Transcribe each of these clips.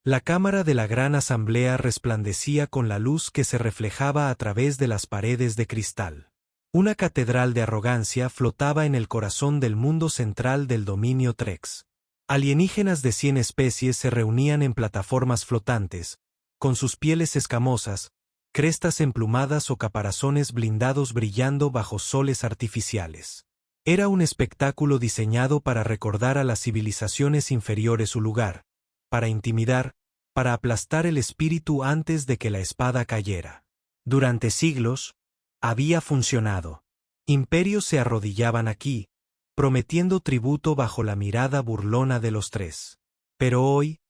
La cámara de la gran asamblea resplandecía con la luz que se reflejaba a través de las paredes de cristal. Una catedral de arrogancia flotaba en el corazón del mundo central del dominio Trex. Alienígenas de 100 especies se reunían en plataformas flotantes, con sus pieles escamosas, crestas emplumadas o caparazones blindados brillando bajo soles artificiales. Era un espectáculo diseñado para recordar a las civilizaciones inferiores su lugar, para intimidar, para aplastar el espíritu antes de que la espada cayera. Durante siglos, había funcionado. Imperios se arrodillaban aquí, prometiendo tributo bajo la mirada burlona de los tres. Pero hoy,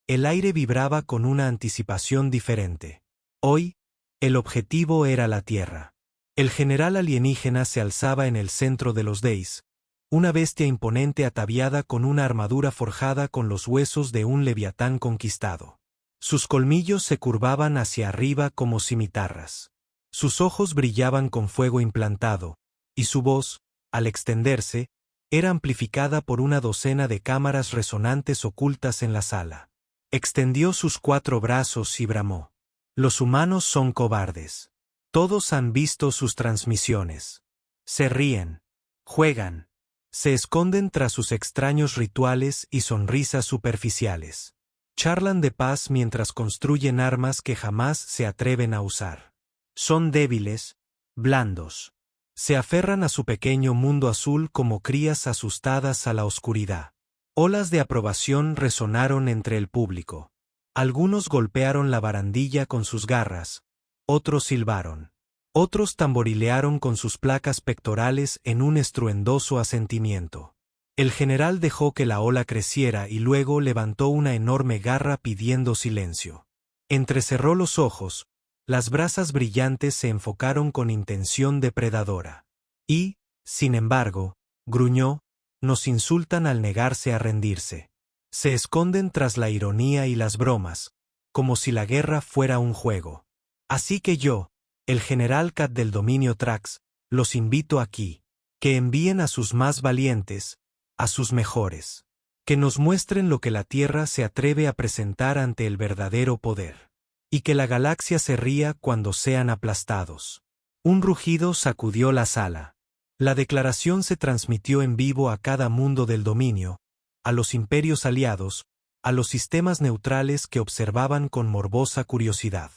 el aire vibraba con una anticipación diferente. Hoy, el objetivo era la Tierra. El general alienígena se alzaba en el centro de los Days, una bestia imponente ataviada con una armadura forjada con los huesos de un leviatán conquistado. Sus colmillos se curvaban hacia arriba como cimitarras. Sus ojos brillaban con fuego implantado, y su voz, al extenderse, era amplificada por una docena de cámaras resonantes ocultas en la sala. Extendió sus 4 brazos y bramó. Los humanos son cobardes. Todos han visto sus transmisiones. Se ríen, juegan, se esconden tras sus extraños rituales y sonrisas superficiales. Charlan de paz mientras construyen armas que jamás se atreven a usar. Son débiles, blandos. Se aferran a su pequeño mundo azul como crías asustadas a la oscuridad. Olas de aprobación resonaron entre el público. Algunos golpearon la barandilla con sus garras, otros silbaron. Otros tamborilearon con sus placas pectorales en un estruendoso asentimiento. El general dejó que la ola creciera y luego levantó una enorme garra pidiendo silencio. Entrecerró los ojos, las brasas brillantes se enfocaron con intención depredadora. Y, sin embargo, gruñó, nos insultan al negarse a rendirse. Se esconden tras la ironía y las bromas, como si la guerra fuera un juego. Así que yo, el general Cat del dominio Trax, los invito aquí, que envíen a sus más valientes, a sus mejores, que nos muestren lo que la Tierra se atreve a presentar ante el verdadero poder, y que la galaxia se ría cuando sean aplastados. Un rugido sacudió la sala. La declaración se transmitió en vivo a cada mundo del dominio, a los imperios aliados, a los sistemas neutrales que observaban con morbosa curiosidad.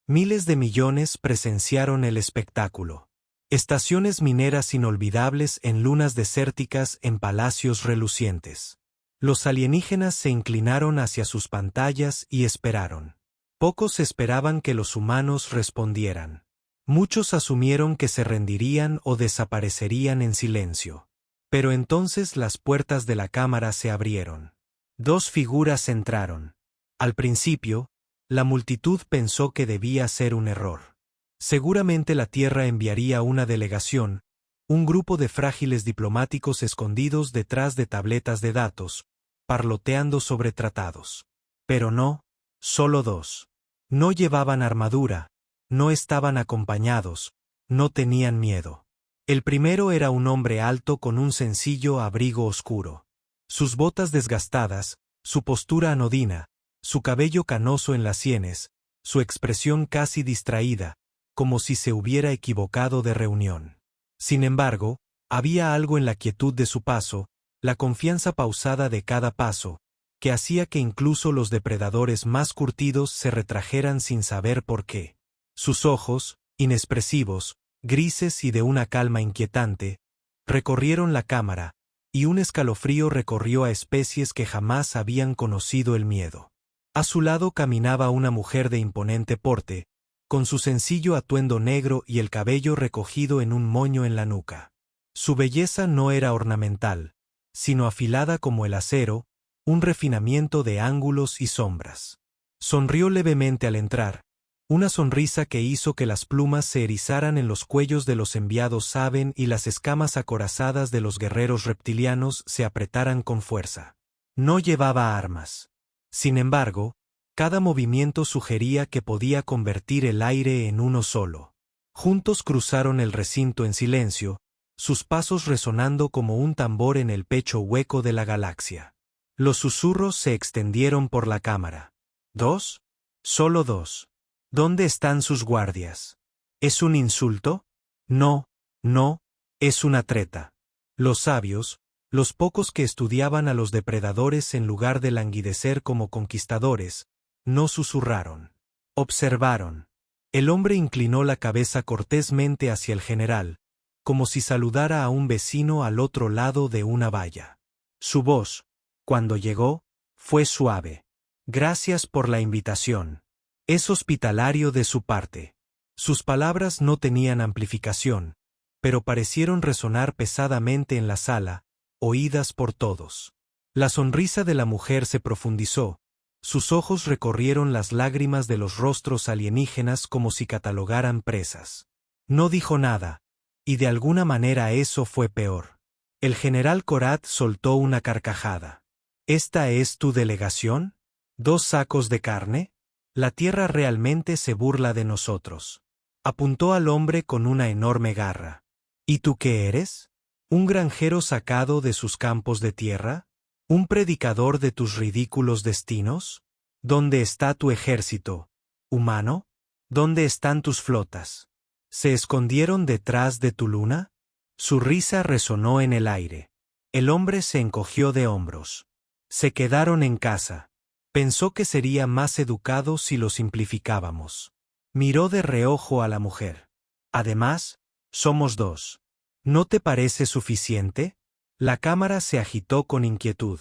Miles de millones presenciaron el espectáculo. Estaciones mineras inolvidables en lunas desérticas en palacios relucientes. Los alienígenas se inclinaron hacia sus pantallas y esperaron. Pocos esperaban que los humanos respondieran. Muchos asumieron que se rendirían o desaparecerían en silencio. Pero entonces las puertas de la cámara se abrieron. 2 figuras entraron. Al principio, la multitud pensó que debía ser un error. Seguramente la Tierra enviaría una delegación, un grupo de frágiles diplomáticos escondidos detrás de tabletas de datos, parloteando sobre tratados. Pero no, solo 2. No llevaban armadura, no estaban acompañados, no tenían miedo. El primero era un hombre alto con un sencillo abrigo oscuro. Sus botas desgastadas, su postura anodina, su cabello canoso en las sienes, su expresión casi distraída, como si se hubiera equivocado de reunión. Sin embargo, había algo en la quietud de su paso, la confianza pausada de cada paso, que hacía que incluso los depredadores más curtidos se retrajeran sin saber por qué. Sus ojos, inexpresivos, grises y de una calma inquietante, recorrieron la cámara, y un escalofrío recorrió a especies que jamás habían conocido el miedo. A su lado caminaba una mujer de imponente porte, con su sencillo atuendo negro y el cabello recogido en un moño en la nuca. Su belleza no era ornamental, sino afilada como el acero, un refinamiento de ángulos y sombras. Sonrió levemente al entrar, una sonrisa que hizo que las plumas se erizaran en los cuellos de los enviados Saben y las escamas acorazadas de los guerreros reptilianos se apretaran con fuerza. No llevaba armas. Sin embargo, cada movimiento sugería que podía convertir el aire en uno solo. Juntos cruzaron el recinto en silencio, sus pasos resonando como un tambor en el pecho hueco de la galaxia. Los susurros se extendieron por la cámara. ¿2? Solo 2. ¿Dónde están sus guardias? ¿Es un insulto? No, no, es una treta. Los sabios, los pocos que estudiaban a los depredadores en lugar de languidecer como conquistadores, no susurraron. Observaron. El hombre inclinó la cabeza cortésmente hacia el general, como si saludara a un vecino al otro lado de una valla. Su voz, cuando llegó, fue suave. Gracias por la invitación. Es hospitalario de su parte. Sus palabras no tenían amplificación, pero parecieron resonar pesadamente en la sala, oídas por todos. La sonrisa de la mujer se profundizó, sus ojos recorrieron las lágrimas de los rostros alienígenas como si catalogaran presas. No dijo nada, y de alguna manera eso fue peor. El general Korat soltó una carcajada. ¿Esta es tu delegación? ¿2 sacos de carne? La tierra realmente se burla de nosotros. Apuntó al hombre con una enorme garra. ¿Y tú qué eres? ¿Un granjero sacado de sus campos de tierra? ¿Un predicador de tus ridículos destinos? ¿Dónde está tu ejército, humano? ¿Dónde están tus flotas? ¿Se escondieron detrás de tu luna? Su risa resonó en el aire. El hombre se encogió de hombros. Se quedaron en casa. Pensó que sería más educado si lo simplificábamos. Miró de reojo a la mujer. Además, somos 2. ¿No te parece suficiente? La cámara se agitó con inquietud.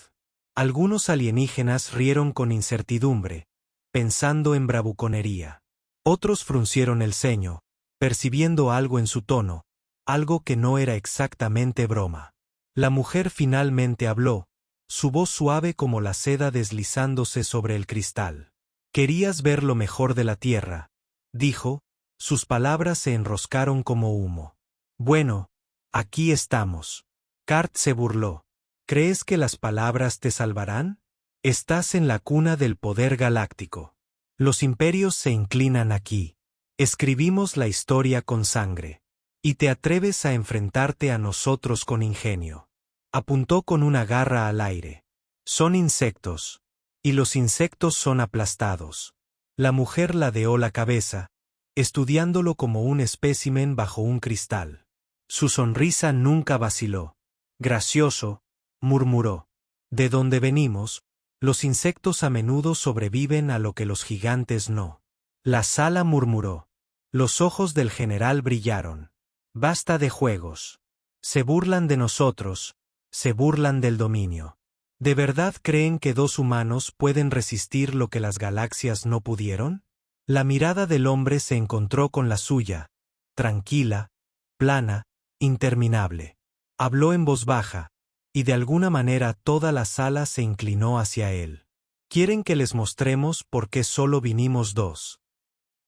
Algunos alienígenas rieron con incertidumbre, pensando en bravuconería. Otros fruncieron el ceño, percibiendo algo en su tono, algo que no era exactamente broma. La mujer finalmente habló, su voz suave como la seda deslizándose sobre el cristal. «Querías ver lo mejor de la tierra», dijo, sus palabras se enroscaron como humo. «Bueno, aquí estamos». Cart se burló. ¿Crees que las palabras te salvarán? Estás en la cuna del poder galáctico. Los imperios se inclinan aquí. Escribimos la historia con sangre. Y te atreves a enfrentarte a nosotros con ingenio. Apuntó con una garra al aire. Son insectos. Y los insectos son aplastados. La mujer ladeó la cabeza, estudiándolo como un espécimen bajo un cristal. Su sonrisa nunca vaciló. Gracioso, murmuró. De donde venimos, los insectos a menudo sobreviven a lo que los gigantes no. La sala murmuró. Los ojos del general brillaron. Basta de juegos. Se burlan de nosotros, se burlan del dominio. ¿De verdad creen que 2 humanos pueden resistir lo que las galaxias no pudieron? La mirada del hombre se encontró con la suya, tranquila, plana, interminable. Habló en voz baja, y de alguna manera toda la sala se inclinó hacia él. ¿Quieren que les mostremos por qué solo vinimos 2?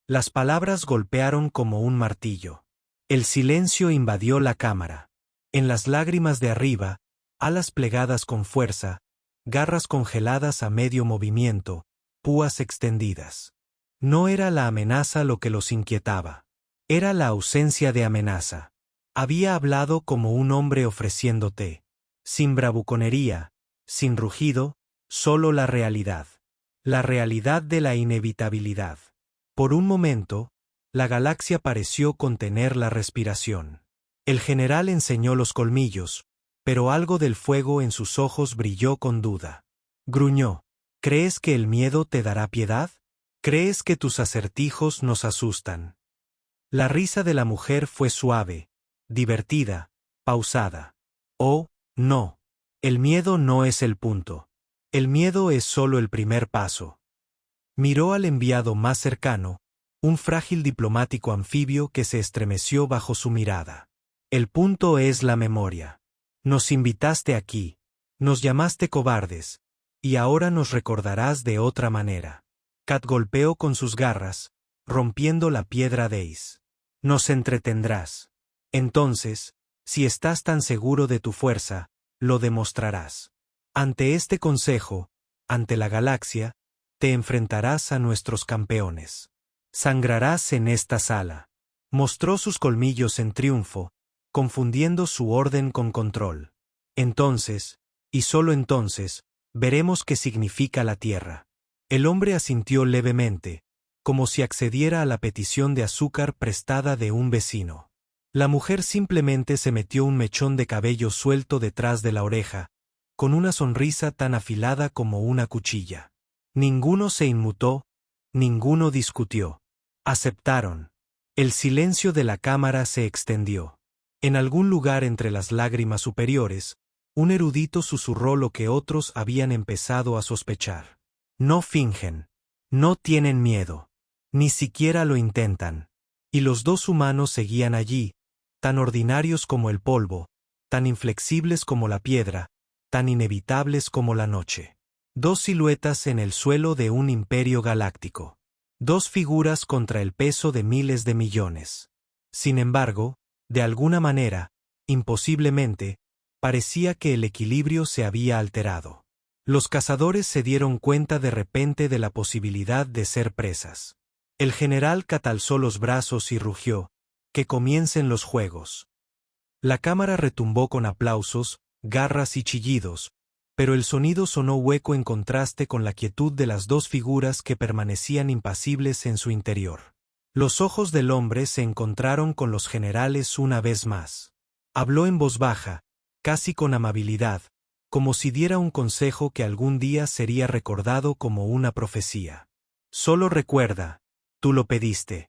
Las palabras golpearon como un martillo. El silencio invadió la cámara. En las lágrimas de arriba, alas plegadas con fuerza, garras congeladas a medio movimiento, púas extendidas. No era la amenaza lo que los inquietaba. Era la ausencia de amenaza. Había hablado como un hombre ofreciéndote. Sin bravuconería, sin rugido, solo la realidad. La realidad de la inevitabilidad. Por un momento, la galaxia pareció contener la respiración. El general enseñó los colmillos, pero algo del fuego en sus ojos brilló con duda. Gruñó. ¿Crees que el miedo te dará piedad? ¿Crees que tus acertijos nos asustan? La risa de la mujer fue suave, divertida, pausada. Oh, no. El miedo no es el punto. El miedo es solo el primer paso. Miró al enviado más cercano, un frágil diplomático anfibio que se estremeció bajo su mirada. El punto es la memoria. Nos invitaste aquí, nos llamaste cobardes, y ahora nos recordarás de otra manera. Kat golpeó con sus garras, rompiendo la piedra Deis. Nos entretendrás. Entonces, si estás tan seguro de tu fuerza, lo demostrarás. Ante este consejo, ante la galaxia, te enfrentarás a nuestros campeones. Sangrarás en esta sala. Mostró sus colmillos en triunfo, confundiendo su orden con control. Entonces, y solo entonces, veremos qué significa la tierra. El hombre asintió levemente, como si accediera a la petición de azúcar prestada de un vecino. La mujer simplemente se metió un mechón de cabello suelto detrás de la oreja, con una sonrisa tan afilada como una cuchilla. Ninguno se inmutó, ninguno discutió. Aceptaron. El silencio de la cámara se extendió. En algún lugar entre las lágrimas superiores, un erudito susurró lo que otros habían empezado a sospechar. No fingen. No tienen miedo. Ni siquiera lo intentan. Y los dos humanos seguían allí, tan ordinarios como el polvo, tan inflexibles como la piedra, tan inevitables como la noche. Dos siluetas en el suelo de un imperio galáctico. Dos figuras contra el peso de miles de millones. Sin embargo, de alguna manera, imposiblemente, parecía que el equilibrio se había alterado. Los cazadores se dieron cuenta de repente de la posibilidad de ser presas. El general catalzó los brazos y rugió: «Que comiencen los juegos». La cámara retumbó con aplausos, garras y chillidos, pero el sonido sonó hueco en contraste con la quietud de las dos figuras que permanecían impasibles en su interior. Los ojos del hombre se encontraron con los generales una vez más. Habló en voz baja, casi con amabilidad, como si diera un consejo que algún día sería recordado como una profecía. «Solo recuerda, tú lo pediste».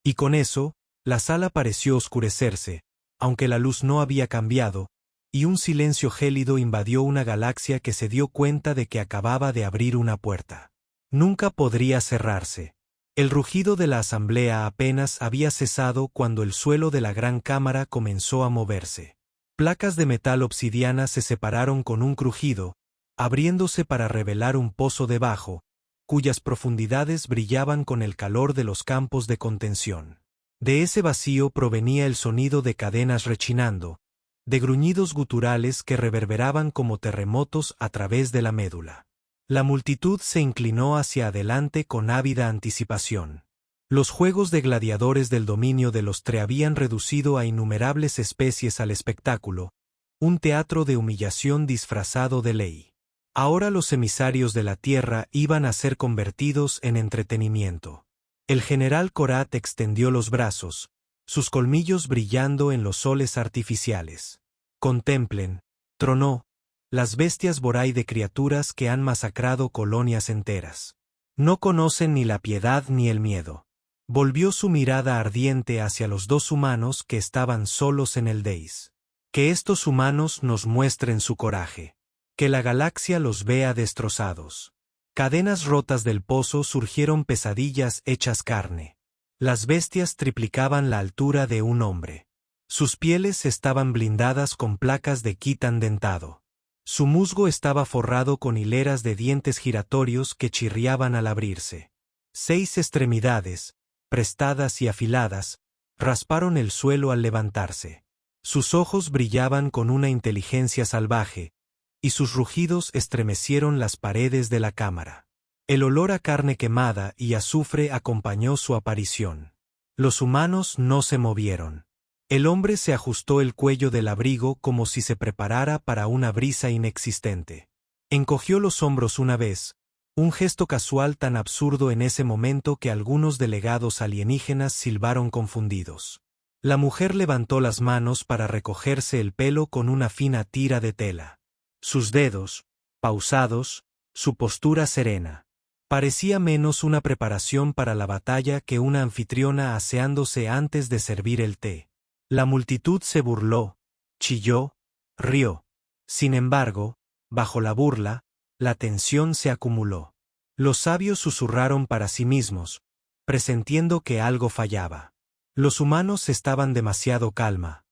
Y con eso, la sala pareció oscurecerse, aunque la luz no había cambiado, y un silencio gélido invadió una galaxia que se dio cuenta de que acababa de abrir una puerta. Nunca podría cerrarse. El rugido de la asamblea apenas había cesado cuando el suelo de la gran cámara comenzó a moverse. Placas de metal obsidiana se separaron con un crujido, abriéndose para revelar un pozo debajo, cuyas profundidades brillaban con el calor de los campos de contención. De ese vacío provenía el sonido de cadenas rechinando, de gruñidos guturales que reverberaban como terremotos a través de la médula. La multitud se inclinó hacia adelante con ávida anticipación. Los juegos de gladiadores del dominio de los Tre habían reducido a innumerables especies al espectáculo, un teatro de humillación disfrazado de ley. Ahora los emisarios de la tierra iban a ser convertidos en entretenimiento. El general Korat extendió los brazos, sus colmillos brillando en los soles artificiales. «Contemplen», tronó, «las bestias Borai de criaturas que han masacrado colonias enteras. No conocen ni la piedad ni el miedo». Volvió su mirada ardiente hacia los dos humanos que estaban solos en el Deis. «Que estos humanos nos muestren su coraje. Que la galaxia los vea destrozados». Cadenas rotas del pozo surgieron pesadillas hechas carne. Las bestias triplicaban la altura de un hombre. Sus pieles estaban blindadas con placas de quitán dentado. Su musgo estaba forrado con hileras de dientes giratorios que chirriaban al abrirse. 6 extremidades, prestadas y afiladas, rasparon el suelo al levantarse. Sus ojos brillaban con una inteligencia salvaje, y sus rugidos estremecieron las paredes de la cámara. El olor a carne quemada y azufre acompañó su aparición. Los humanos no se movieron. El hombre se ajustó el cuello del abrigo como si se preparara para una brisa inexistente. Encogió los hombros una vez, un gesto casual tan absurdo en ese momento que algunos delegados alienígenas silbaron confundidos. La mujer levantó las manos para recogerse el pelo con una fina tira de tela. Sus dedos, pausados, su postura serena. Parecía menos una preparación para la batalla que una anfitriona aseándose antes de servir el té. La multitud se burló, chilló, rió. Sin embargo, bajo la burla, la tensión se acumuló. Los sabios susurraron para sí mismos, presintiendo que algo fallaba. Los humanos estaban demasiado calma.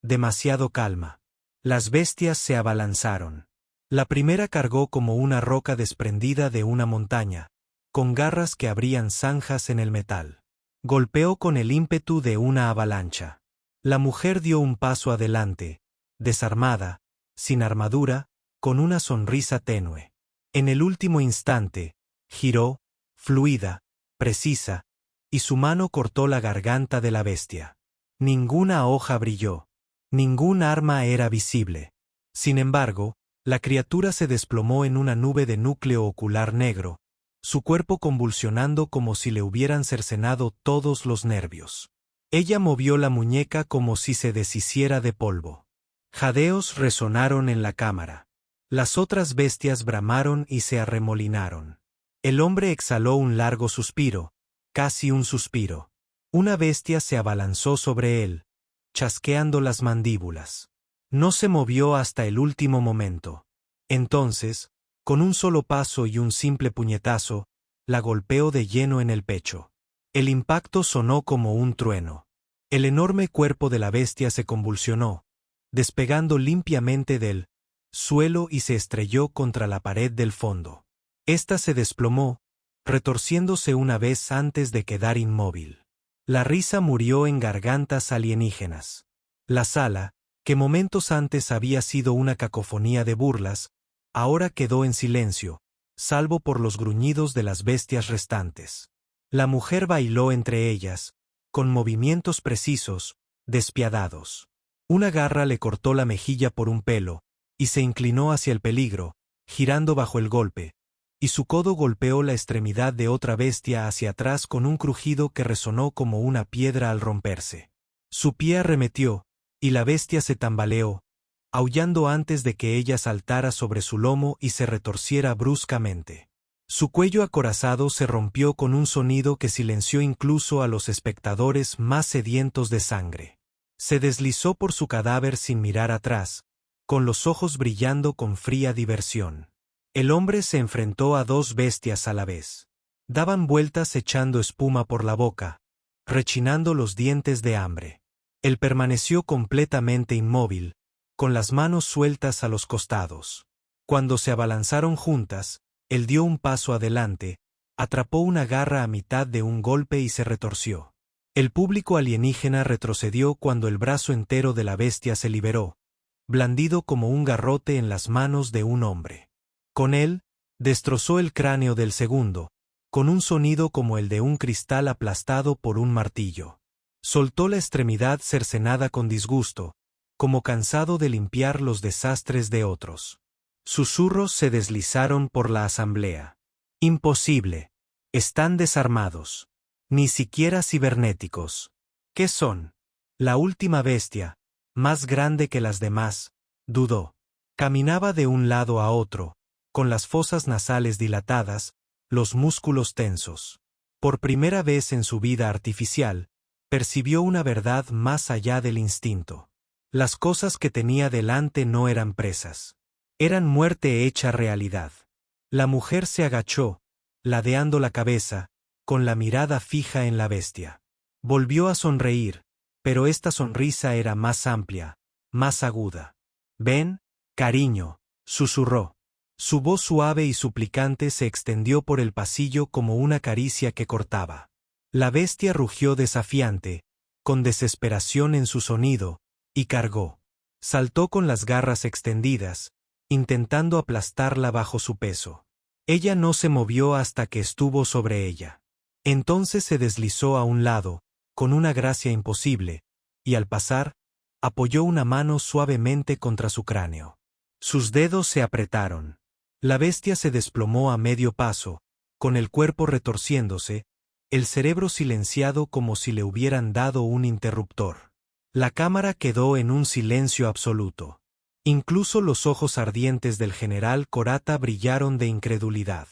Demasiado calma. Las bestias se abalanzaron. La primera cargó como una roca desprendida de una montaña, con garras que abrían zanjas en el metal. Golpeó con el ímpetu de una avalancha. La mujer dio un paso adelante, desarmada, sin armadura, con una sonrisa tenue. En el último instante, giró, fluida, precisa, y su mano cortó la garganta de la bestia. Ninguna hoja brilló. Ningún arma era visible. Sin embargo, la criatura se desplomó en una nube de núcleo ocular negro, su cuerpo convulsionando como si le hubieran cercenado todos los nervios. Ella movió la muñeca como si se deshiciera de polvo. Jadeos resonaron en la cámara. Las otras bestias bramaron y se arremolinaron. El hombre exhaló un largo suspiro, casi un suspiro. Una bestia se abalanzó sobre él, chasqueando las mandíbulas. No se movió hasta el último momento. Entonces, con un solo paso y un simple puñetazo, la golpeó de lleno en el pecho. El impacto sonó como un trueno. El enorme cuerpo de la bestia se convulsionó, despegando limpiamente del suelo y se estrelló contra la pared del fondo. Esta se desplomó, retorciéndose una vez antes de quedar inmóvil. La risa murió en gargantas alienígenas. La sala, que momentos antes había sido una cacofonía de burlas, ahora quedó en silencio, salvo por los gruñidos de las bestias restantes. La mujer bailó entre ellas, con movimientos precisos, despiadados. Una garra le cortó la mejilla por un pelo, y se inclinó hacia el peligro, girando bajo el golpe, y su codo golpeó la extremidad de otra bestia hacia atrás con un crujido que resonó como una piedra al romperse. Su pie arremetió, y la bestia se tambaleó, aullando antes de que ella saltara sobre su lomo y se retorciera bruscamente. Su cuello acorazado se rompió con un sonido que silenció incluso a los espectadores más sedientos de sangre. Se deslizó por su cadáver sin mirar atrás, con los ojos brillando con fría diversión. El hombre se enfrentó a dos bestias a la vez. Daban vueltas echando espuma por la boca, rechinando los dientes de hambre. Él permaneció completamente inmóvil, con las manos sueltas a los costados. Cuando se abalanzaron juntas, él dio un paso adelante, atrapó una garra a mitad de un golpe y se retorció. El público alienígena retrocedió cuando el brazo entero de la bestia se liberó, blandido como un garrote en las manos de un hombre. Con él, destrozó el cráneo del segundo, con un sonido como el de un cristal aplastado por un martillo. Soltó la extremidad cercenada con disgusto, como cansado de limpiar los desastres de otros. Susurros se deslizaron por la asamblea. Imposible. Están desarmados. Ni siquiera cibernéticos. ¿Qué son? La última bestia, más grande que las demás, dudó. Caminaba de un lado a otro, con las fosas nasales dilatadas, los músculos tensos. Por primera vez en su vida artificial, percibió una verdad más allá del instinto. Las cosas que tenía delante no eran presas. Eran muerte hecha realidad. La mujer se agachó, ladeando la cabeza, con la mirada fija en la bestia. Volvió a sonreír, pero esta sonrisa era más amplia, más aguda. «Ven, cariño», susurró. Su voz suave y suplicante se extendió por el pasillo como una caricia que cortaba. La bestia rugió desafiante, con desesperación en su sonido, y cargó. Saltó con las garras extendidas, intentando aplastarla bajo su peso. Ella no se movió hasta que estuvo sobre ella. Entonces se deslizó a un lado, con una gracia imposible, y al pasar, apoyó una mano suavemente contra su cráneo. Sus dedos se apretaron. La bestia se desplomó a medio paso, con el cuerpo retorciéndose, el cerebro silenciado como si le hubieran dado un interruptor. La cámara quedó en un silencio absoluto. Incluso los ojos ardientes del general Korata brillaron de incredulidad.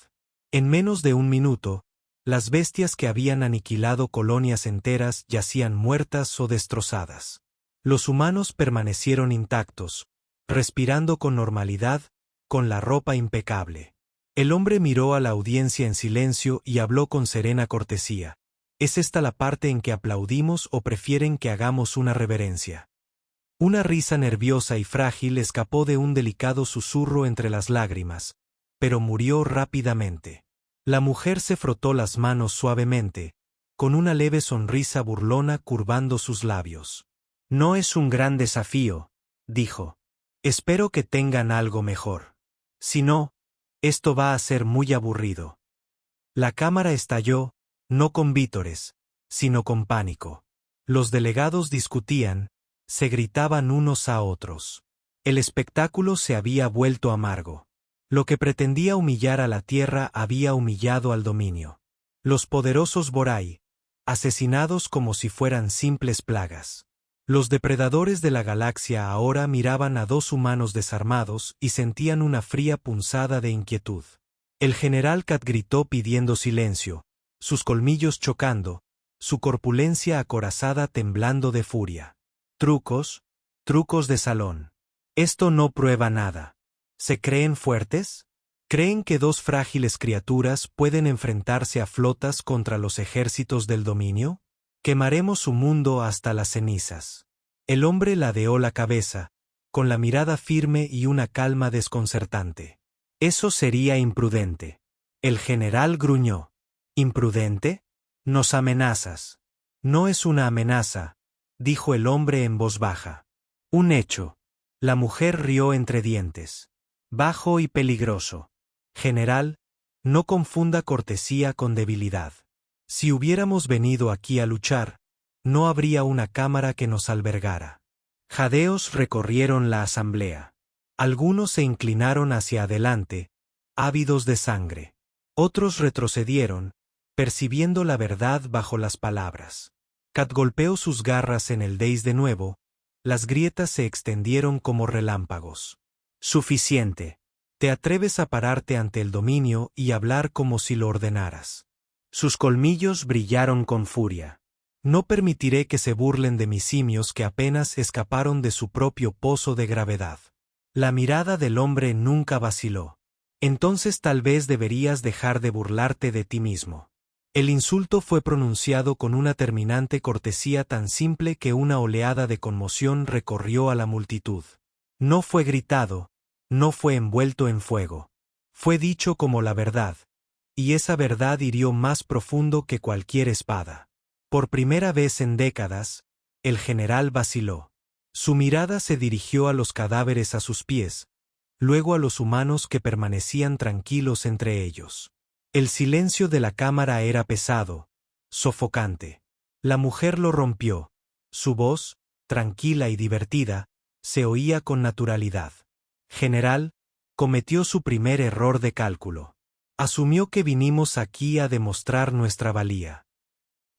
En menos de un minuto, las bestias que habían aniquilado colonias enteras yacían muertas o destrozadas. Los humanos permanecieron intactos, respirando con normalidad, con la ropa impecable. El hombre miró a la audiencia en silencio y habló con serena cortesía. ¿Es esta la parte en que aplaudimos o prefieren que hagamos una reverencia? Una risa nerviosa y frágil escapó de un delicado susurro entre las lágrimas, pero murió rápidamente. La mujer se frotó las manos suavemente, con una leve sonrisa burlona curvando sus labios. «No es un gran desafío», dijo. «Espero que tengan algo mejor. Si no, esto va a ser muy aburrido». La cámara estalló, no con vítores, sino con pánico. Los delegados discutían, se gritaban unos a otros. El espectáculo se había vuelto amargo. Lo que pretendía humillar a la Tierra había humillado al dominio. Los poderosos Borai, asesinados como si fueran simples plagas. Los depredadores de la galaxia ahora miraban a dos humanos desarmados y sentían una fría punzada de inquietud. El general Cat gritó pidiendo silencio, sus colmillos chocando, su corpulencia acorazada temblando de furia. Trucos, trucos de salón. Esto no prueba nada. ¿Se creen fuertes? ¿Creen que dos frágiles criaturas pueden enfrentarse a flotas contra los ejércitos del dominio? Quemaremos su mundo hasta las cenizas. El hombre ladeó la cabeza, con la mirada firme y una calma desconcertante. Eso sería imprudente. El general gruñó. ¿Imprudente? Nos amenazas. No es una amenaza, dijo el hombre en voz baja. Un hecho. La mujer rió entre dientes. Bajo y peligroso. General, no confunda cortesía con debilidad. Si hubiéramos venido aquí a luchar, no habría una cámara que nos albergara. Jadeos recorrieron la asamblea. Algunos se inclinaron hacia adelante, ávidos de sangre. Otros retrocedieron, percibiendo la verdad bajo las palabras. Cat golpeó sus garras en el Deis de nuevo, las grietas se extendieron como relámpagos. Suficiente. Te atreves a pararte ante el dominio y hablar como si lo ordenaras. Sus colmillos brillaron con furia. No permitiré que se burlen de mis simios que apenas escaparon de su propio pozo de gravedad. La mirada del hombre nunca vaciló. Entonces tal vez deberías dejar de burlarte de ti mismo. El insulto fue pronunciado con una terminante cortesía tan simple que una oleada de conmoción recorrió a la multitud. No fue gritado, no fue envuelto en fuego. Fue dicho como la verdad, y esa verdad hirió más profundo que cualquier espada. Por primera vez en décadas, el general vaciló. Su mirada se dirigió a los cadáveres a sus pies, luego a los humanos que permanecían tranquilos entre ellos. El silencio de la cámara era pesado, sofocante. La mujer lo rompió. Su voz, tranquila y divertida, se oía con naturalidad. General, cometió su primer error de cálculo. Asumió que vinimos aquí a demostrar nuestra valía.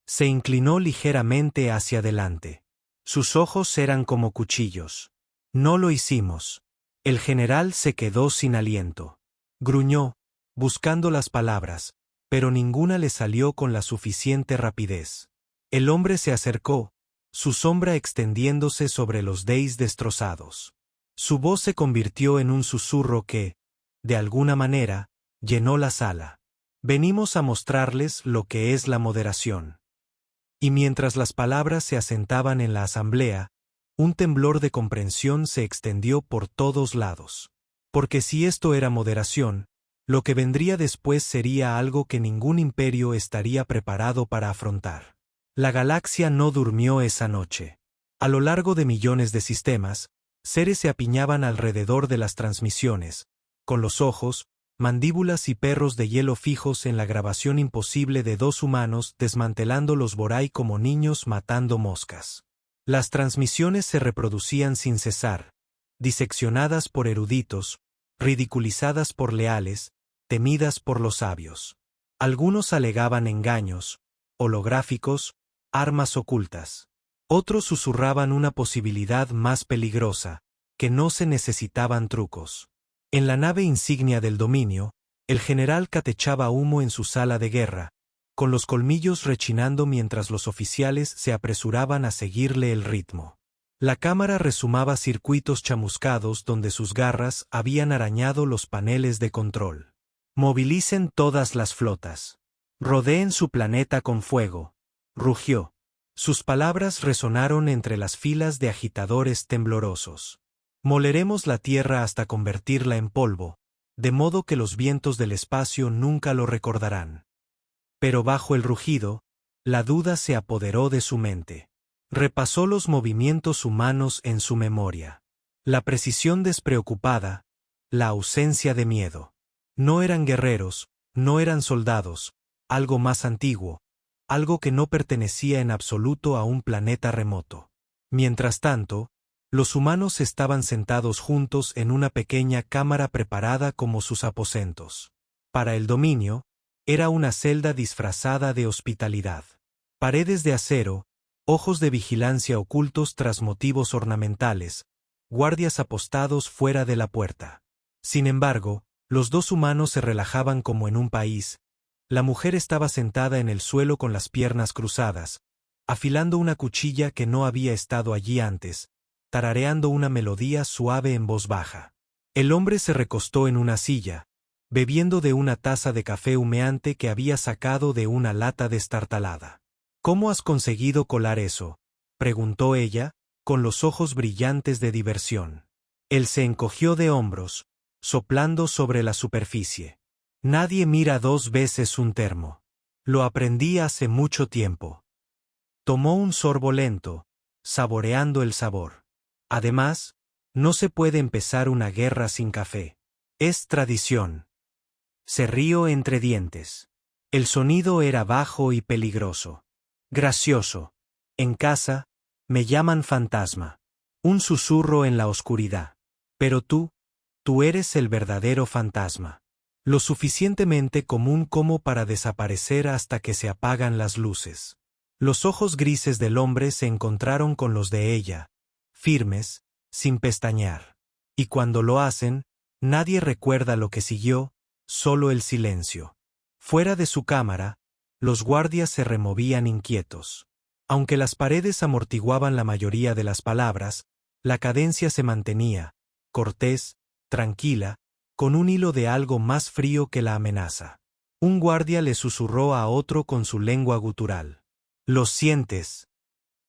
Se inclinó ligeramente hacia adelante. Sus ojos eran como cuchillos. No lo hicimos. El general se quedó sin aliento. Gruñó, buscando las palabras, pero ninguna le salió con la suficiente rapidez. El hombre se acercó, su sombra extendiéndose sobre los Deis destrozados. Su voz se convirtió en un susurro que, de alguna manera, llenó la sala. Venimos a mostrarles lo que es la moderación. Y mientras las palabras se asentaban en la asamblea, un temblor de comprensión se extendió por todos lados. Porque si esto era moderación, lo que vendría después sería algo que ningún imperio estaría preparado para afrontar. La galaxia no durmió esa noche. A lo largo de millones de sistemas, seres se apiñaban alrededor de las transmisiones, con los ojos, mandíbulas y perros de hielo fijos en la grabación imposible de dos humanos desmantelando los Borai como niños matando moscas. Las transmisiones se reproducían sin cesar, diseccionadas por eruditos, ridiculizadas por leales, temidas por los sabios. Algunos alegaban engaños, holográficos, armas ocultas. Otros susurraban una posibilidad más peligrosa, que no se necesitaban trucos. En la nave insignia del dominio, el general Cat echaba humo en su sala de guerra, con los colmillos rechinando mientras los oficiales se apresuraban a seguirle el ritmo. La cámara resumaba circuitos chamuscados donde sus garras habían arañado los paneles de control. Movilicen todas las flotas. Rodeen su planeta con fuego. Rugió. Sus palabras resonaron entre las filas de agitadores temblorosos. Moleremos la tierra hasta convertirla en polvo, de modo que los vientos del espacio nunca lo recordarán. Pero bajo el rugido, la duda se apoderó de su mente. Repasó los movimientos humanos en su memoria. La precisión despreocupada, la ausencia de miedo. No eran guerreros, no eran soldados, algo más antiguo, algo que no pertenecía en absoluto a un planeta remoto. Mientras tanto, Los humanos estaban sentados juntos en una pequeña cámara preparada como sus aposentos. Para el dominio, era una celda disfrazada de hospitalidad. Paredes de acero, ojos de vigilancia ocultos tras motivos ornamentales, guardias apostados fuera de la puerta. Sin embargo, los dos humanos se relajaban como en un país. La mujer estaba sentada en el suelo con las piernas cruzadas, afilando una cuchilla que no había estado allí antes, tarareando una melodía suave en voz baja. El hombre se recostó en una silla, bebiendo de una taza de café humeante que había sacado de una lata destartalada. ¿Cómo has conseguido colar eso?, preguntó ella, con los ojos brillantes de diversión. Él se encogió de hombros, soplando sobre la superficie. Nadie mira dos veces un termo. Lo aprendí hace mucho tiempo. Tomó un sorbo lento, saboreando el sabor. Además, no se puede empezar una guerra sin café. Es tradición. Se rió entre dientes. El sonido era bajo y peligroso. Gracioso. En casa, me llaman fantasma. Un susurro en la oscuridad. Pero tú eres el verdadero fantasma. Lo suficientemente común como para desaparecer hasta que se apagan las luces. Los ojos grises del hombre se encontraron con los de ella, firmes, sin pestañear. Y cuando lo hacen, nadie recuerda lo que siguió, solo el silencio. Fuera de su cámara, los guardias se removían inquietos. Aunque las paredes amortiguaban la mayoría de las palabras, la cadencia se mantenía, cortés, tranquila, con un hilo de algo más frío que la amenaza. Un guardia le susurró a otro con su lengua gutural. «¿Lo sientes?»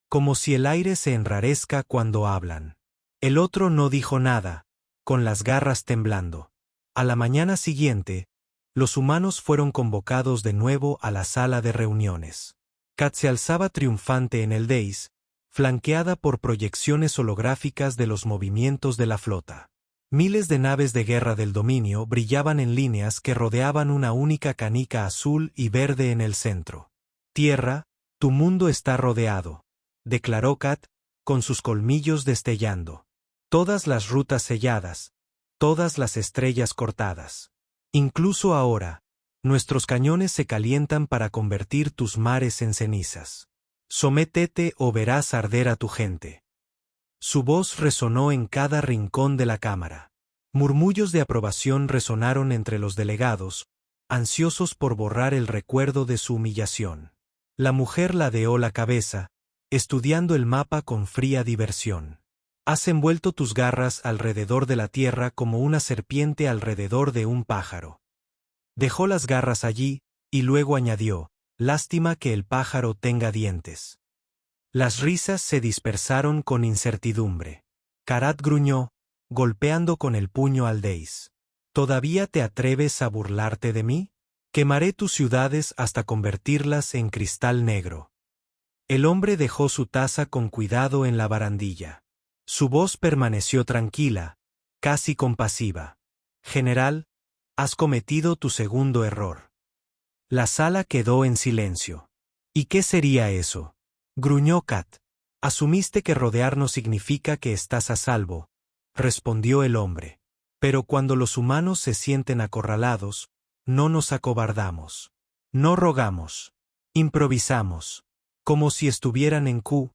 Como si el aire se enrarezca cuando hablan. El otro no dijo nada, con las garras temblando. A la mañana siguiente, los humanos fueron convocados de nuevo a la sala de reuniones. Kat se alzaba triunfante en el dais, flanqueada por proyecciones holográficas de los movimientos de la flota. Miles de naves de guerra del dominio brillaban en líneas que rodeaban una única canica azul y verde en el centro. «Tierra, tu mundo está rodeado», declaró Kat, con sus colmillos destellando. «Todas las rutas selladas, todas las estrellas cortadas. Incluso ahora, nuestros cañones se calientan para convertir tus mares en cenizas. Sométete o verás arder a tu gente». Su voz resonó en cada rincón de la cámara. Murmullos de aprobación resonaron entre los delegados, ansiosos por borrar el recuerdo de su humillación. La mujer ladeó la cabeza, estudiando el mapa con fría diversión. «Has envuelto tus garras alrededor de la tierra como una serpiente alrededor de un pájaro». Dejó las garras allí, y luego añadió: «Lástima que el pájaro tenga dientes». Las risas se dispersaron con incertidumbre. Karat gruñó, golpeando con el puño al dais. «¿Todavía te atreves a burlarte de mí? Quemaré tus ciudades hasta convertirlas en cristal negro». El hombre dejó su taza con cuidado en la barandilla. Su voz permaneció tranquila, casi compasiva. «General, has cometido tu segundo error». La sala quedó en silencio. «¿Y qué sería eso?», gruñó Kat. «Asumiste que rodearnos significa que estás a salvo», respondió el hombre. «Pero cuando los humanos se sienten acorralados, no nos acobardamos. No rogamos. Improvisamos». Como si estuvieran en Q,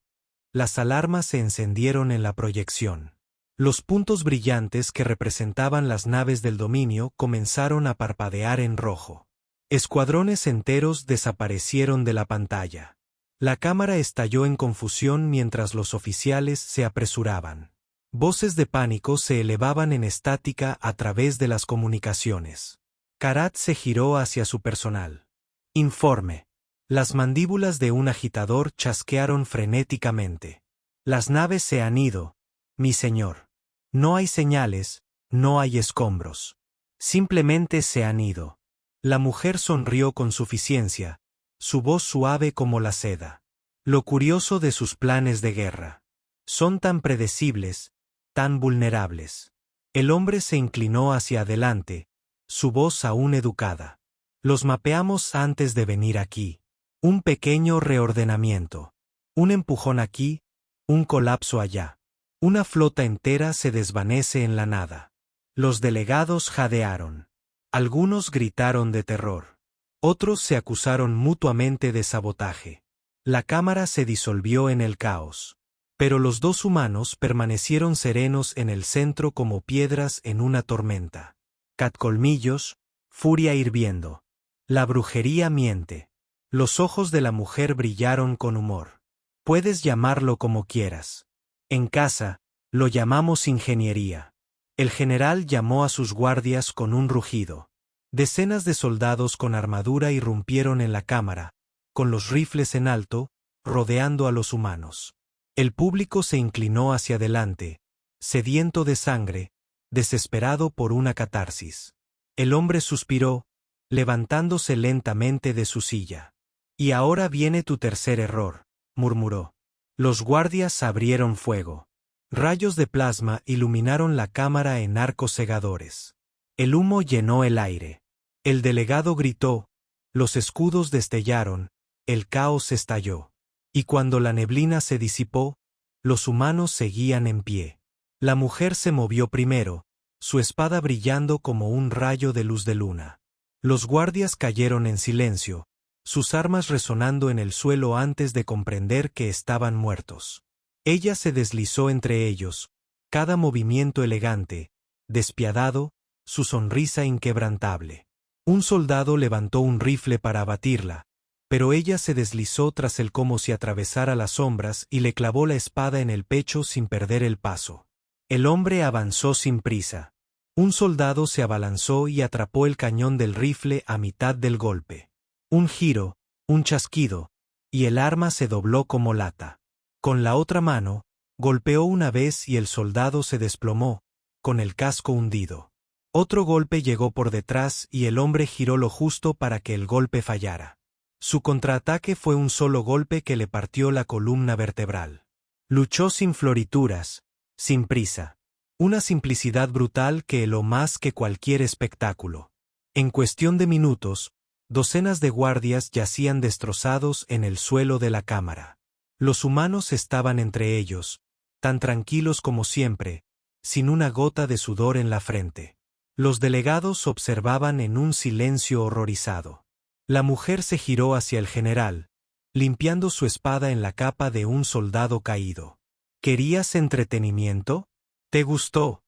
las alarmas se encendieron en la proyección. Los puntos brillantes que representaban las naves del dominio comenzaron a parpadear en rojo. Escuadrones enteros desaparecieron de la pantalla. La cámara estalló en confusión mientras los oficiales se apresuraban. Voces de pánico se elevaban en estática a través de las comunicaciones. Karat se giró hacia su personal. «Informe». Las mandíbulas de un agitador chasquearon frenéticamente. «Las naves se han ido, mi señor. No hay señales, no hay escombros. Simplemente se han ido». La mujer sonrió con suficiencia, su voz suave como la seda. «Lo curioso de sus planes de guerra. Son tan predecibles, tan vulnerables». El hombre se inclinó hacia adelante, su voz aún educada. «Los mapeamos antes de venir aquí. Un pequeño reordenamiento. Un empujón aquí, un colapso allá. Una flota entera se desvanece en la nada. Los delegados jadearon. Algunos gritaron de terror. Otros se acusaron mutuamente de sabotaje. La cámara se disolvió en el caos. Pero los dos humanos permanecieron serenos en el centro como piedras en una tormenta. Catcolmillos, furia hirviendo. La brujería miente. Los ojos de la mujer brillaron con humor. Puedes llamarlo como quieras. En casa, lo llamamos ingeniería. El general llamó a sus guardias con un rugido. Decenas de soldados con armadura irrumpieron en la cámara, con los rifles en alto, rodeando a los humanos. El público se inclinó hacia adelante, sediento de sangre, desesperado por una catarsis. El hombre suspiró, levantándose lentamente de su silla. «Y ahora viene tu tercer error», murmuró. Los guardias abrieron fuego. Rayos de plasma iluminaron la cámara en arcos cegadores. El humo llenó el aire. El delegado gritó, los escudos destellaron, el caos estalló. Y cuando la neblina se disipó, los humanos seguían en pie. La mujer se movió primero, su espada brillando como un rayo de luz de luna. Los guardias cayeron en silencio, sus armas resonando en el suelo antes de comprender que estaban muertos. Ella se deslizó entre ellos, cada movimiento elegante, despiadado, su sonrisa inquebrantable. Un soldado levantó un rifle para abatirla, pero ella se deslizó tras él como si atravesara las sombras y le clavó la espada en el pecho sin perder el paso. El hombre avanzó sin prisa. Un soldado se abalanzó y atrapó el cañón del rifle a mitad del golpe. Un giro, un chasquido, y el arma se dobló como lata. Con la otra mano, golpeó una vez y el soldado se desplomó, con el casco hundido. Otro golpe llegó por detrás y el hombre giró lo justo para que el golpe fallara. Su contraataque fue un solo golpe que le partió la columna vertebral. Luchó sin florituras, sin prisa. Una simplicidad brutal que heló más que cualquier espectáculo. En cuestión de minutos, docenas de guardias yacían destrozados en el suelo de la cámara. Los humanos estaban entre ellos, tan tranquilos como siempre, sin una gota de sudor en la frente. Los delegados observaban en un silencio horrorizado. La mujer se giró hacia el general, limpiando su espada en la capa de un soldado caído. ¿Querías entretenimiento? ¿Te gustó?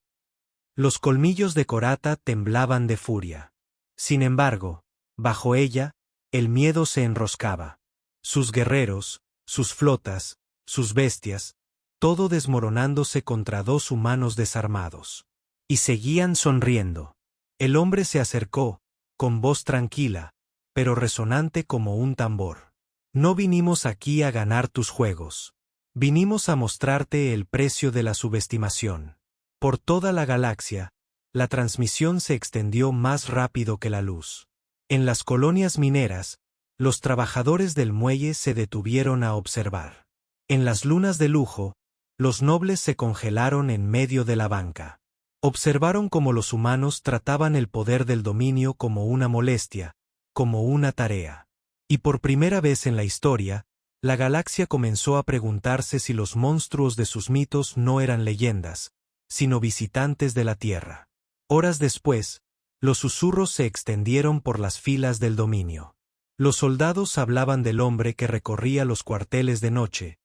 Los colmillos de Corata temblaban de furia. Sin embargo, bajo ella, el miedo se enroscaba. Sus guerreros, sus flotas, sus bestias, todo desmoronándose contra dos humanos desarmados. Y seguían sonriendo. El hombre se acercó, con voz tranquila, pero resonante como un tambor. No vinimos aquí a ganar tus juegos. Vinimos a mostrarte el precio de la subestimación. Por toda la galaxia, la transmisión se extendió más rápido que la luz. En las colonias mineras, los trabajadores del muelle se detuvieron a observar. En las lunas de lujo, los nobles se congelaron en medio de la banca. Observaron cómo los humanos trataban el poder del dominio como una molestia, como una tarea. Y por primera vez en la historia, la galaxia comenzó a preguntarse si los monstruos de sus mitos no eran leyendas, sino visitantes de la Tierra. Horas después, los susurros se extendieron por las filas del dominio. Los soldados hablaban del hombre que recorría los cuarteles de noche,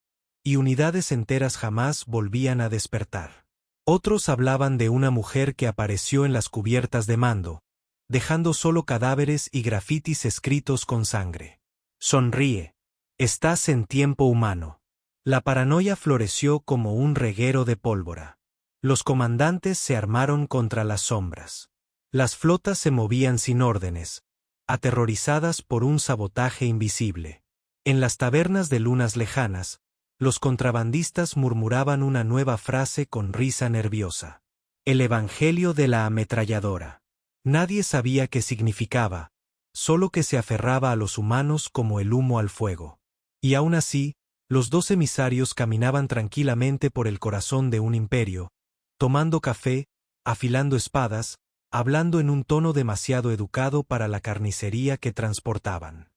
y unidades enteras jamás volvían a despertar. Otros hablaban de una mujer que apareció en las cubiertas de mando, dejando solo cadáveres y grafitis escritos con sangre. Sonríe. Estás en tiempo humano. La paranoia floreció como un reguero de pólvora. Los comandantes se armaron contra las sombras. Las flotas se movían sin órdenes, aterrorizadas por un sabotaje invisible. En las tabernas de lunas lejanas, los contrabandistas murmuraban una nueva frase con risa nerviosa. El evangelio de la ametralladora. Nadie sabía qué significaba, solo que se aferraba a los humanos como el humo al fuego. Y aún así, los dos emisarios caminaban tranquilamente por el corazón de un imperio, tomando café, afilando espadas, hablando en un tono demasiado educado para la carnicería que transportaban.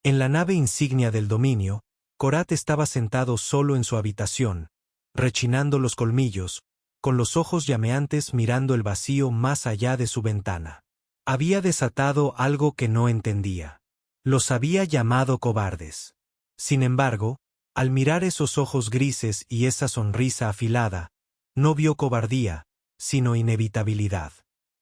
En la nave insignia del dominio, Korat estaba sentado solo en su habitación, rechinando los colmillos, con los ojos llameantes mirando el vacío más allá de su ventana. Había desatado algo que no entendía. Los había llamado cobardes. Sin embargo, al mirar esos ojos grises y esa sonrisa afilada, no vio cobardía, sino inevitabilidad.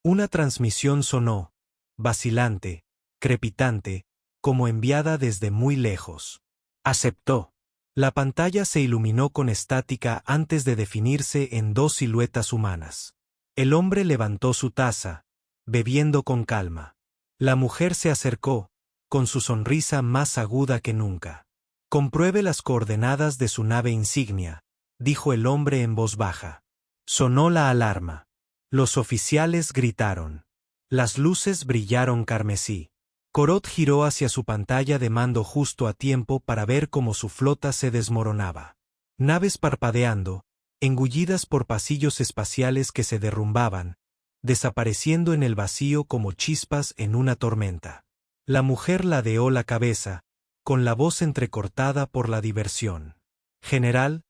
Una transmisión sonó, vacilante, crepitante, como enviada desde muy lejos. Aceptó. La pantalla se iluminó con estática antes de definirse en dos siluetas humanas. El hombre levantó su taza, bebiendo con calma. La mujer se acercó, con su sonrisa más aguda que nunca. «Compruebe las coordenadas de su nave insignia», dijo el hombre en voz baja. Sonó la alarma. Los oficiales gritaron. Las luces brillaron carmesí. Corot giró hacia su pantalla de mando justo a tiempo para ver cómo su flota se desmoronaba. Naves parpadeando, engullidas por pasillos espaciales que se derrumbaban, desapareciendo en el vacío como chispas en una tormenta. La mujer ladeó la cabeza, con la voz entrecortada por la diversión. «General,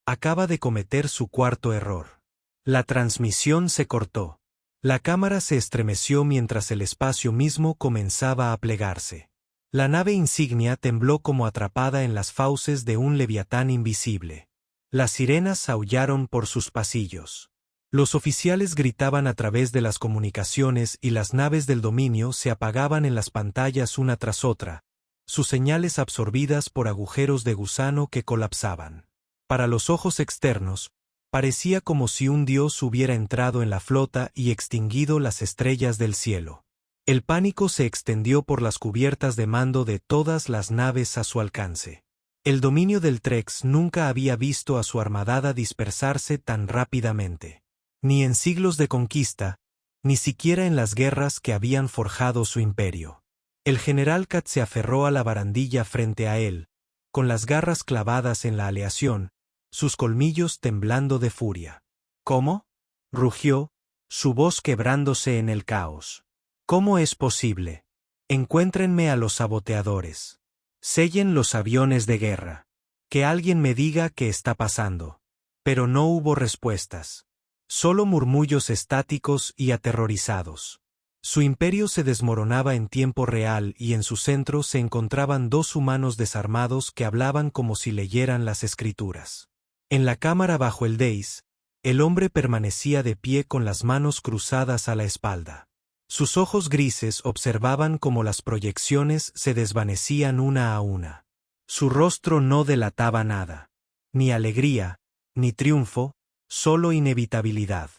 acaba de cometer su cuarto error». La transmisión se cortó. La cámara se estremeció mientras el espacio mismo comenzaba a plegarse. La nave insignia tembló como atrapada en las fauces de un leviatán invisible. Las sirenas aullaron por sus pasillos. Los oficiales gritaban a través de las comunicaciones y las naves del dominio se apagaban en las pantallas una tras otra, sus señales absorbidas por agujeros de gusano que colapsaban. Para los ojos externos, parecía como si un dios hubiera entrado en la flota y extinguido las estrellas del cielo. El pánico se extendió por las cubiertas de mando de todas las naves a su alcance. El dominio del Trex nunca había visto a su armada dispersarse tan rápidamente. Ni en siglos de conquista, ni siquiera en las guerras que habían forjado su imperio. El general Kat se aferró a la barandilla frente a él, con las garras clavadas en la aleación, sus colmillos temblando de furia. «¿Cómo?», rugió, su voz quebrándose en el caos. «¿Cómo es posible? Encuéntrenme a los saboteadores. Sellen los aviones de guerra. Que alguien me diga qué está pasando». Pero no hubo respuestas. Solo murmullos estáticos y aterrorizados. Su imperio se desmoronaba en tiempo real y en su centro se encontraban dos humanos desarmados que hablaban como si leyeran las escrituras. En la cámara bajo el dais, el hombre permanecía de pie con las manos cruzadas a la espalda. Sus ojos grises observaban cómo las proyecciones se desvanecían una a una. Su rostro no delataba nada. Ni alegría, ni triunfo, solo inevitabilidad.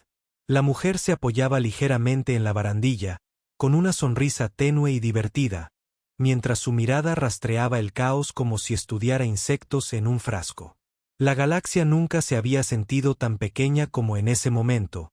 La mujer se apoyaba ligeramente en la barandilla, con una sonrisa tenue y divertida, mientras su mirada rastreaba el caos como si estudiara insectos en un frasco. La galaxia nunca se había sentido tan pequeña como en ese momento,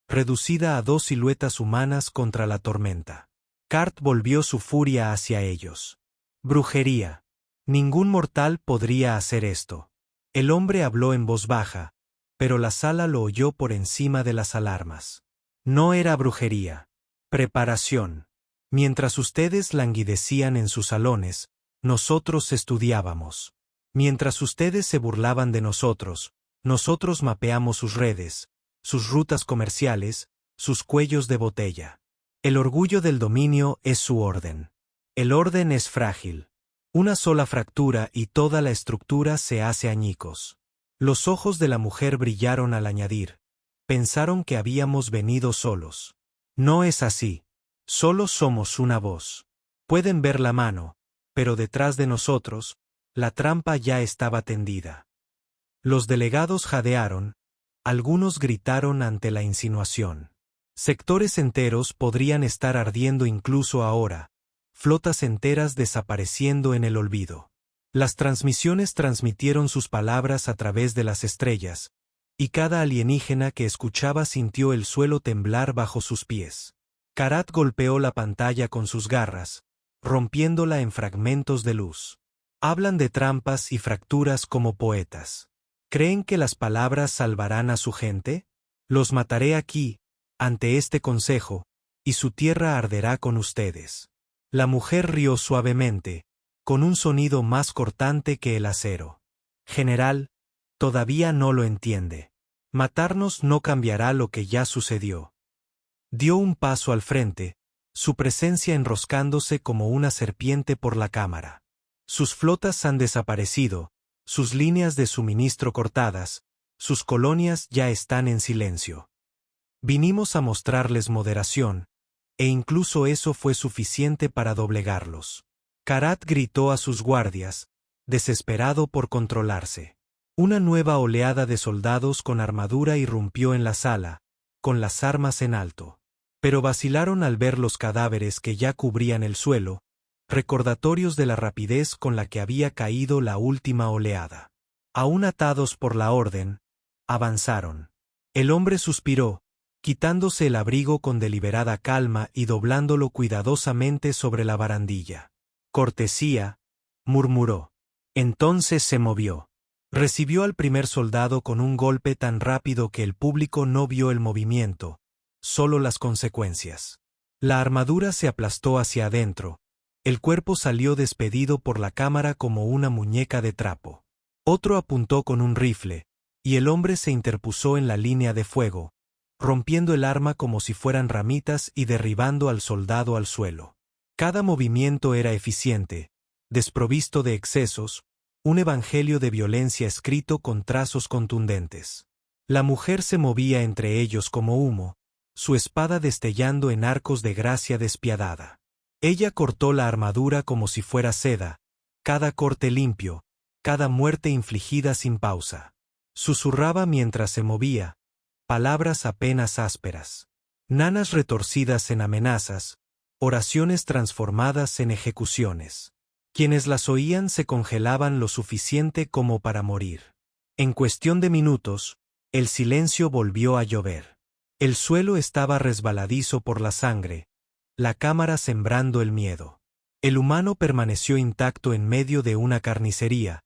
reducida a dos siluetas humanas contra la tormenta. Cart volvió su furia hacia ellos. «Brujería. Ningún mortal podría hacer esto». El hombre habló en voz baja, pero la sala lo oyó por encima de las alarmas. «No era brujería. Preparación. Mientras ustedes languidecían en sus salones, nosotros estudiábamos. Mientras ustedes se burlaban de nosotros, nosotros mapeamos sus redes, sus rutas comerciales, sus cuellos de botella. El orgullo del dominio es su orden. El orden es frágil. Una sola fractura y toda la estructura se hace añicos». Los ojos de la mujer brillaron al añadir. «Pensaron que habíamos venido solos. No es así. Solo somos una voz. Pueden ver la mano, pero detrás de nosotros, la trampa ya estaba tendida». Los delegados jadearon, algunos gritaron ante la insinuación. Sectores enteros podrían estar ardiendo incluso ahora, flotas enteras desapareciendo en el olvido. Las transmisiones transmitieron sus palabras a través de las estrellas, y cada alienígena que escuchaba sintió el suelo temblar bajo sus pies. Karat golpeó la pantalla con sus garras, rompiéndola en fragmentos de luz. Hablan de trampas y fracturas como poetas. ¿Creen que las palabras salvarán a su gente? Los mataré aquí, ante este consejo, y su tierra arderá con ustedes. La mujer rió suavemente, con un sonido más cortante que el acero. «General, Todavía no lo entiende. Matarnos no cambiará lo que ya sucedió. Dio un paso al frente, su presencia enroscándose como una serpiente por la cámara. Sus flotas han desaparecido, sus líneas de suministro cortadas, sus colonias ya están en silencio. Vinimos a mostrarles moderación, e incluso eso fue suficiente para doblegarlos. Karat gritó a sus guardias, desesperado por controlarse. Una nueva oleada de soldados con armadura irrumpió en la sala, con las armas en alto. Pero vacilaron al ver los cadáveres que ya cubrían el suelo, recordatorios de la rapidez con la que había caído la última oleada. Aún atados por la orden, avanzaron. El hombre suspiró, quitándose el abrigo con deliberada calma y doblándolo cuidadosamente sobre la barandilla. «Cortesía», murmuró. Entonces se movió. Recibió al primer soldado con un golpe tan rápido que el público no vio el movimiento, solo las consecuencias. La armadura se aplastó hacia adentro, el cuerpo salió despedido por la cámara como una muñeca de trapo. Otro apuntó con un rifle, y el hombre se interpuso en la línea de fuego, rompiendo el arma como si fueran ramitas y derribando al soldado al suelo. Cada movimiento era eficiente, desprovisto de excesos, un evangelio de violencia escrito con trazos contundentes. La mujer se movía entre ellos como humo, su espada destellando en arcos de gracia despiadada. Ella cortó la armadura como si fuera seda, cada corte limpio, cada muerte infligida sin pausa. Susurraba mientras se movía, palabras apenas ásperas. Nanas retorcidas en amenazas, oraciones transformadas en ejecuciones. Quienes las oían se congelaban lo suficiente como para morir. En cuestión de minutos, el silencio volvió a llover. El suelo estaba resbaladizo por la sangre, la cámara sembrando el miedo. El humano permaneció intacto en medio de una carnicería,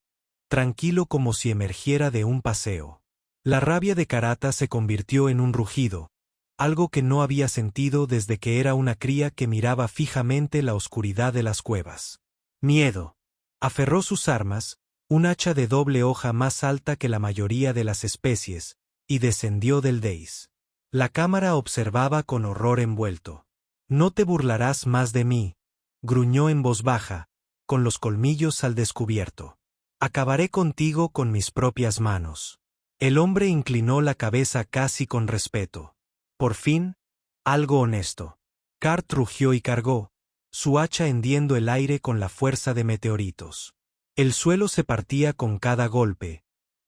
tranquilo como si emergiera de un paseo. La rabia de Karata se convirtió en un rugido, algo que no había sentido desde que era una cría que miraba fijamente la oscuridad de las cuevas. Miedo. Aferró sus armas, un hacha de doble hoja más alta que la mayoría de las especies, y descendió del dais. La cámara observaba con horror envuelto. «No te burlarás más de mí», gruñó en voz baja, con los colmillos al descubierto. «Acabaré contigo con mis propias manos». El hombre inclinó la cabeza casi con respeto. Por fin, algo honesto. Karat rugió y cargó, su hacha hendiendo el aire con la fuerza de meteoritos. El suelo se partía con cada golpe,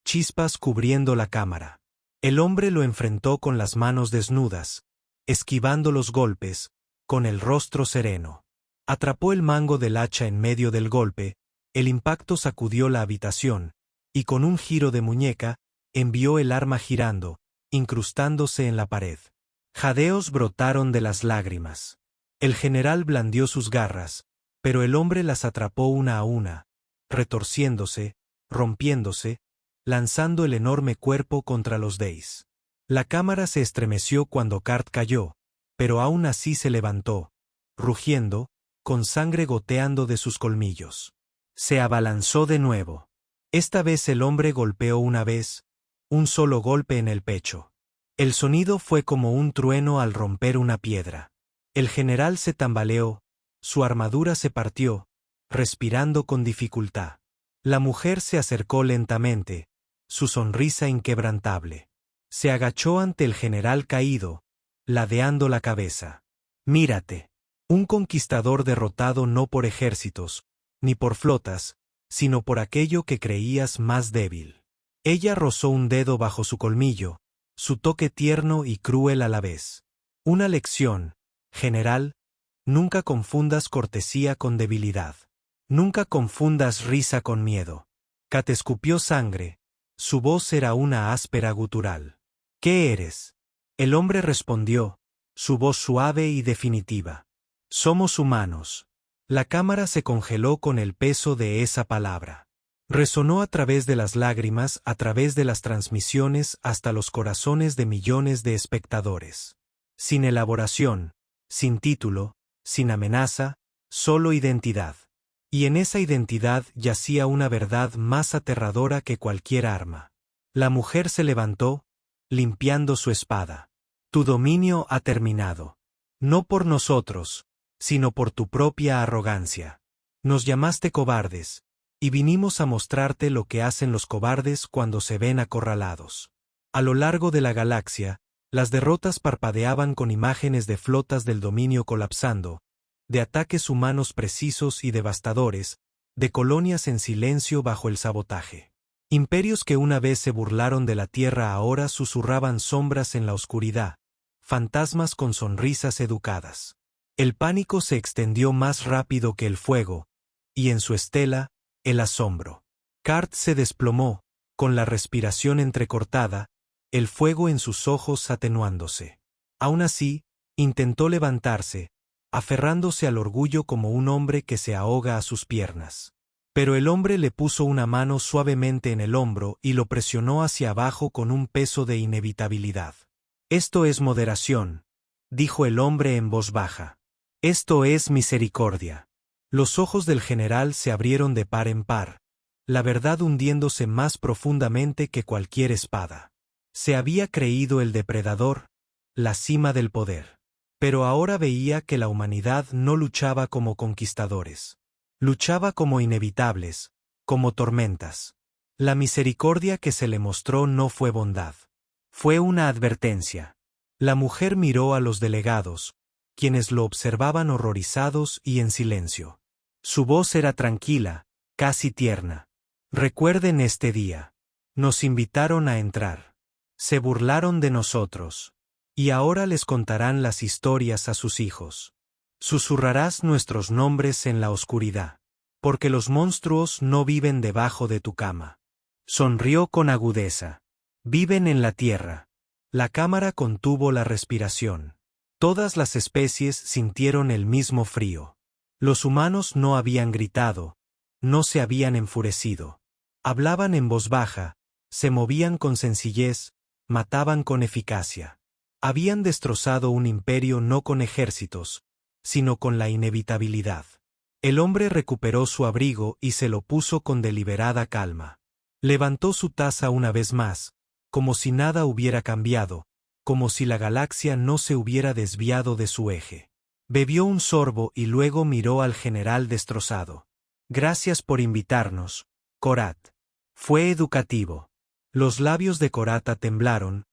chispas cubriendo la cámara. El hombre lo enfrentó con las manos desnudas, esquivando los golpes, con el rostro sereno. Atrapó el mango del hacha en medio del golpe, el impacto sacudió la habitación, y con un giro de muñeca, envió el arma girando, incrustándose en la pared. Jadeos brotaron de las lágrimas. El general blandió sus garras, pero el hombre las atrapó una a una, retorciéndose, rompiéndose, lanzando el enorme cuerpo contra los dais. La cámara se estremeció cuando Karat cayó, pero aún así se levantó, rugiendo, con sangre goteando de sus colmillos. Se abalanzó de nuevo. Esta vez el hombre golpeó una vez, un solo golpe en el pecho. El sonido fue como un trueno al romper una piedra. El general se tambaleó, su armadura se partió, respirando con dificultad. La mujer se acercó lentamente, su sonrisa inquebrantable. Se agachó ante el general caído, ladeando la cabeza. «Mírate. Un conquistador derrotado no por ejércitos, ni por flotas, sino por aquello que creías más débil». Ella rozó un dedo bajo su colmillo, su toque tierno y cruel a la vez. «Una lección, general, nunca confundas cortesía con debilidad. Nunca confundas risa con miedo». Karat escupió sangre, su voz era una áspera gutural. «¿Qué eres?». El hombre respondió, su voz suave y definitiva. «Somos humanos». La cámara se congeló con el peso de esa palabra. Resonó a través de las lágrimas, a través de las transmisiones hasta los corazones de millones de espectadores. Sin elaboración, sin título, sin amenaza, solo identidad. Y en esa identidad yacía una verdad más aterradora que cualquier arma. La mujer se levantó, limpiando su espada. Tu dominio ha terminado. No por nosotros, sino por tu propia arrogancia. Nos llamaste cobardes, y vinimos a mostrarte lo que hacen los cobardes cuando se ven acorralados. A lo largo de la galaxia, las derrotas parpadeaban con imágenes de flotas del dominio colapsando, de ataques humanos precisos y devastadores, de colonias en silencio bajo el sabotaje. Imperios que una vez se burlaron de la Tierra ahora susurraban sombras en la oscuridad, fantasmas con sonrisas educadas. El pánico se extendió más rápido que el fuego, y en su estela, el asombro. Cart se desplomó, con la respiración entrecortada, el fuego en sus ojos atenuándose. Aún así, intentó levantarse, aferrándose al orgullo como un hombre que se ahoga a sus piernas. Pero el hombre le puso una mano suavemente en el hombro y lo presionó hacia abajo con un peso de inevitabilidad. Esto es moderación, dijo el hombre en voz baja. Esto es misericordia. Los ojos del general se abrieron de par en par, la verdad hundiéndose más profundamente que cualquier espada. Se había creído el depredador, la cima del poder. Pero ahora veía que la humanidad no luchaba como conquistadores. Luchaba como inevitables, como tormentas. La misericordia que se le mostró no fue bondad. Fue una advertencia. La mujer miró a los delegados, quienes lo observaban horrorizados y en silencio. Su voz era tranquila, casi tierna. Recuerden este día. Nos invitaron a entrar. Se burlaron de nosotros. Y ahora les contarán las historias a sus hijos. Susurrarás nuestros nombres en la oscuridad. Porque los monstruos no viven debajo de tu cama. Sonrió con agudeza. Viven en la tierra. La cámara contuvo la respiración. Todas las especies sintieron el mismo frío. Los humanos no habían gritado, no se habían enfurecido. Hablaban en voz baja, se movían con sencillez, mataban con eficacia. Habían destrozado un imperio no con ejércitos, sino con la inevitabilidad. El hombre recuperó su abrigo y se lo puso con deliberada calma. Levantó su taza una vez más, como si nada hubiera cambiado, como si la galaxia no se hubiera desviado de su eje. Bebió un sorbo y luego miró al general destrozado. Gracias por invitarnos, Korat. Fue educativo. Los labios de Korata temblaron,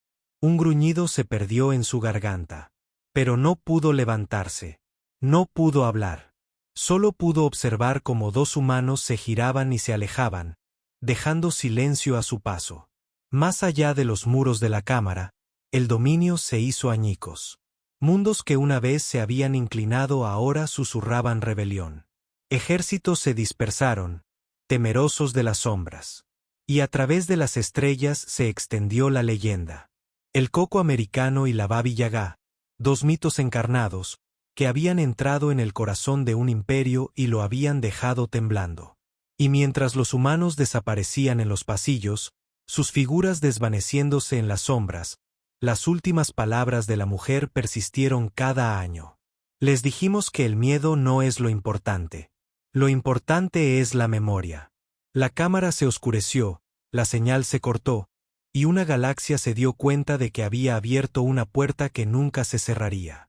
un gruñido se perdió en su garganta. Pero no pudo levantarse. No pudo hablar. Solo pudo observar cómo dos humanos se giraban y se alejaban, dejando silencio a su paso. Más allá de los muros de la cámara, el dominio se hizo añicos. Mundos que una vez se habían inclinado ahora susurraban rebelión. Ejércitos se dispersaron, temerosos de las sombras. Y a través de las estrellas se extendió la leyenda. El coco americano y la Baba Yaga, dos mitos encarnados, que habían entrado en el corazón de un imperio y lo habían dejado temblando. Y mientras los humanos desaparecían en los pasillos, sus figuras desvaneciéndose en las sombras, las últimas palabras de la mujer persistieron cada año. Les dijimos que el miedo no es lo importante. Lo importante es la memoria. La cámara se oscureció, la señal se cortó, y una galaxia se dio cuenta de que había abierto una puerta que nunca se cerraría.